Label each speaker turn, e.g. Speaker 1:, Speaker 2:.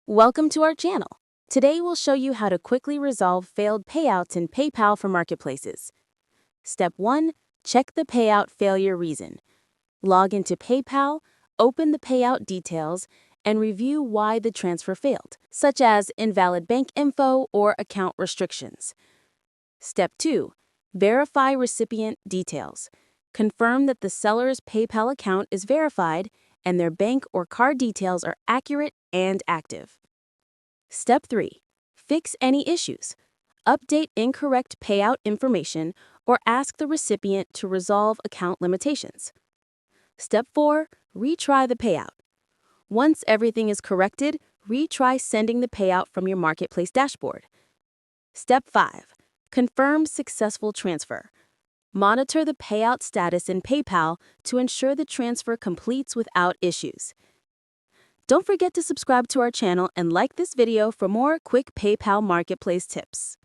Speaker 1: Welcome to our channel. Today we'll show you how to quickly resolve failed payouts in PayPal for marketplaces. Step 1. Check the payout failure reason. Log into PayPal, open the payout details, and review why the transfer failed, such as invalid bank info or account restrictions. Step 2. Verify recipient details. Confirm that the seller's PayPal account is verified and their bank or card details are accurate and active. Step 3. Fix any issues. Update incorrect payout information or ask the recipient to resolve account limitations. Step 4. Retry the payout. Once everything is corrected, retry sending the payout from your marketplace dashboard. Step 5. Confirm successful transfer. Monitor the payout status in PayPal to ensure the transfer completes without issues. Don't forget to subscribe to our channel and like this video for more quick PayPal marketplace tips.